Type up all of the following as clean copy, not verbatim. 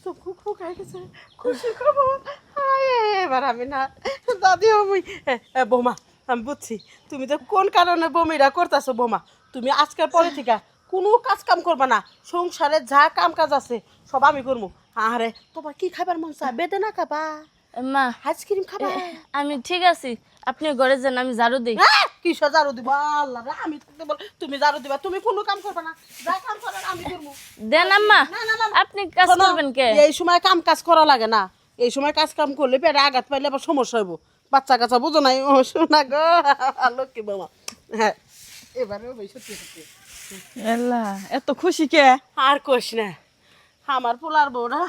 তো খুব খাই গেছে খুশি খবর এবার আমি না দাদিও মুই বৌমা আমি বুঝছি তুমি তো কোন কারণে বমিটা করতেছো বৌমা তুমি আজকের পরে থেকে কোনো কাজ কাম করবা না সংসারে যা কাম কাজ আছে সব আমি করবো আরে তোমার কি খাবার মন চায় বেদনা খাবা মা আইসক্রিম খাবা আমি ঠিক আছি আপনি ঘরে যান আমি ঝাড়ু দিই কিসে ঝাড়ু দিবা আল্লাহ রে আমি থাকতে বল তুমি ঝাড়ু দিবা তুমি কোনো কাম করবা না যা কাম করার আমি করবো দেন আম্মা না, না, না। আপনি কাজ শোনো, করবেন কে এই সময় কাম কাজ করা লাগে না এই সময় কাজ কাম করলে পেটে আঘাত পাইলে আবার সমস্যা হইব বাচ্চা কাচ্চা বুঝো নাই ও শোনা গো লক্ষ্মী বাবা হ্যাঁ এবারেও বেশ সত্যি সত্যি এলা এত খুশি কে আর কোশ না আমার পোলার বউরা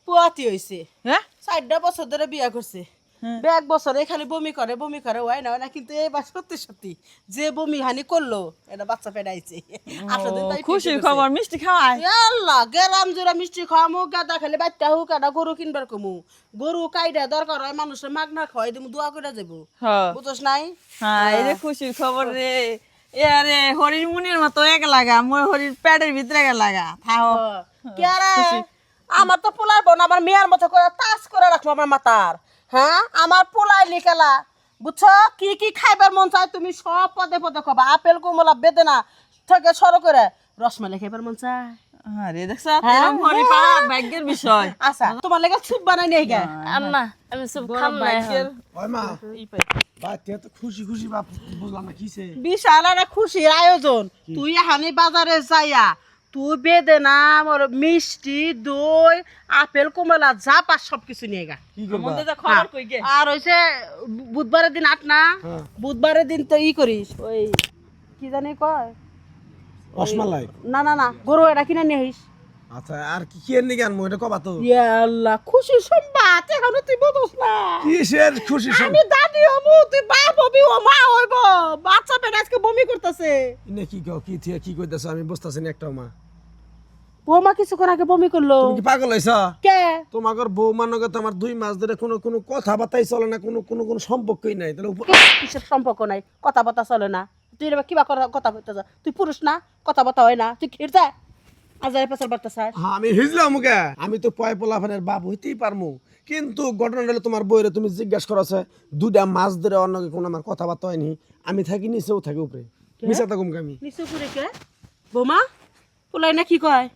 পুয়াতি হয়েছে হ্যাঁ 4টা বছর ধরে বিয়া করছে এক বছরে খালি বমি করে হয় না কিন্তু এবার সত্যি সত্যি যে বমি হানি করলো এটা বাচ্চা পেড়াইছে আসলে তাই ঠিক খুশির হয়েছে। খবর মিষ্টি খাওয়ায় আল্লাহ গেলাম জোড়া মিষ্টি খাওয়ামু গাদা খালি বাচ্চা হোক একটা গরু কিনবার কমু গরু কাইডা দরকার হয় মানুষের মাগনা খাওয়াই দিমু দোয়া করে যাবো হ্যাঁ বুঝছ নাই হ্যাঁ এই যে খুশির খবর রে এ আরে হরির মুনির মতো এক লাগা মোর হরির পেটের ভিতরে লাগা থাও কে রে আমার তো পোলার বোন আমার মেয়ের মতো করে তাস করে রাখলো আমার মাথার হ্যাঁ আমার পোলাই লিখেলা বুঝছো কি কি খাইবার মন চায় তুমি সব পদে পদে খাবা আপেল কমলা বেদনা থেকে সরো করে রসমালাই খাইবার মন চায় আরে দেখছ এরকম হরি পা ভাগ্যের বিষয় আচ্ছা তোমার লেগে সুপ বানাই নেই গা আম্মা আমি সব খাম না এখন। ওই মা বাচ্চা তো খুশি খুশি বাপ বুঝলাম না কিসে বিশাল একটা খুশির আয়োজন তুই হানি বাজারে যাইয়া তুই বেদেনা মোর মিষ্টি দই আপেল কমলা যা পাস সবকিছু নিয়ে গা কি করবা মন্দে যা খবর কই গে আর হইছে বুধবারের দিন আট না বুধবারের দিন তো ই করিস ওই কি জানি কয় রসমালাই না না না গরু এটা কিনে নিয়ে আসিস আচ্ছা আর কি কি এর নিগান মই এটা কবা তো ইয়া আল্লাহ খুশি সংবাদ এখনো তুই বুঝছ না কিসের খুশি সব আমি দাদি হমু তুই বাপ হবি ও মা হইব বাচ্চা পেট আজকে বমি করতেছে ইনে কি কও কি থিয়া কি কইতাছ আমি বুঝতাছি না একটাও মা বৌমা কিছুক্ষণ আগে বমি করলো তুমি কি পাগল হইছ কে তোমাগর বউ মানকে তো আমার 2 মাস ধরে কোনো কোনো কথা বার্তাই চলে না কোনো সম্পর্কই নাই তাহলে কিসের সম্পর্ক নাই কথা বার্তা চলে না তুই এবার কিবা কথা বলতে যা তুই পুরুষ না কথা বার্তা হয় না তুই খের যা আজারে পেছার বার্তা চাস হ্যাঁ আমি হিজলাম মুখে আমি তো পয় পোলাফানের বাপ হইতেই পারমু কিন্তু ঘটনা হলো তোমার বইরে তুমি জিজ্ঞাসা করছে 2টা মাস ধরে অন্যকে কোনো আমার কথাবার্তা হয়নি আমি থাকি নিচেও থাকি উপরে মিছা থাকুম আমি নিচে উপরে কে বৌমা পোলাই না কি কয়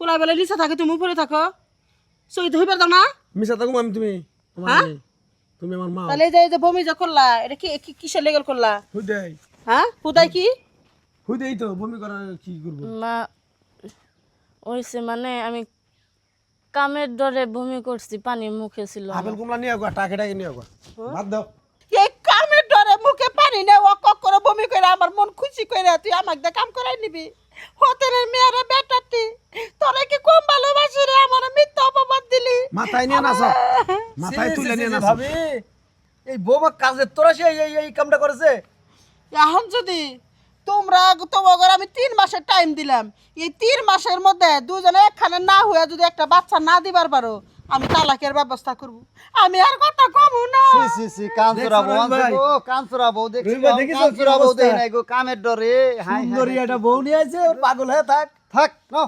পোলাই বলে নিচে থাকে তুমি উপরে থাকো সই ধইবার দাও না মিছা থাকুম আমি তুমি তোমার হ্যাঁ? মেয়ে। তুমি আমার মা তাহলে এই যে বমি যে করলা এটা কিসের লেগেল করলা হুদাই হ্যাঁ হুদাই কি হুদাই তো বমি করা কি করব মা ওইসে মানে আমি কামের ডরে বমি করছি পানি মুখে ছিল আমার। আপেল কুমলা নিয়ে গো টাকাটা নিয়ে গো বাদ দাও এই কামের ডরে মুখে পানি নে ও কক করে বমি করে আমার মন খুশি করে তুই আমাকে দিয়ে কাম করাই নিবি হোটেলের মেয়েরা বেটাটি তোরা কি কম ভালোবাসি রে আমার মিথ্যা অপবাদ দিলি মাথায় নিয়ে নাচো মাথায় তুলে নিয়ে নাচো ভাবি এই বৌমা কাজের তোরা সে এই কামটা করেছে এখন যদি তোমরা তোমাকে আমি 3 মাসের টাইম দিলাম এই 3 মাসের মধ্যে দুজনে একখানে না হয়ে যদি একটা বাচ্চা না দিবার পারো আমি তালাকের ব্যবস্থা করব আমি আর কথা কমু না সি কাঞ্চুরা বউ দেখছো ভাই? ও কাঞ্চুরা বউ দেখছি রুইবা দেখিছো কি কাঞ্চুরা বউ অবস্থা? দেই নাই গো কামের ডরে হাই সুন্দরী একটা বউ নিয়ে আছে ওর পাগল হয়ে থাক থাক নাও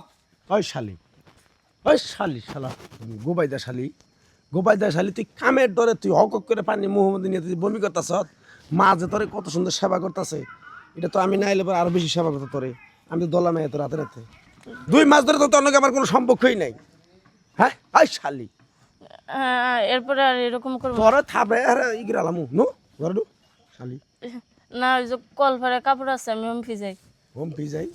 ওই শালি শালা গোবাইদা শালি তুই কামের ডরে তুই হক করে পানি মুহম্মদ নিয়ে তুই বমি করতাছ মা যে তোরে কত সুন্দর সেবা করতেছে এটা তো আমি না এলে পরে আরো বেশি সেবা করতে তোরে আমি তো দলা মেয়ে তোর রাতে রাতে 2 মাস ধরে তো তোর নাকি আমার কোনো সম্পর্কই নাই হ্যাঁ ওই শালি এরপরে আর এরকম করবো তোরে থাপড়ে আর ইগরালামু নো ঘরে শালি না ওই যে কল ভরে কাপড় আছে আমি অম্ফি যাই হোম পি যাই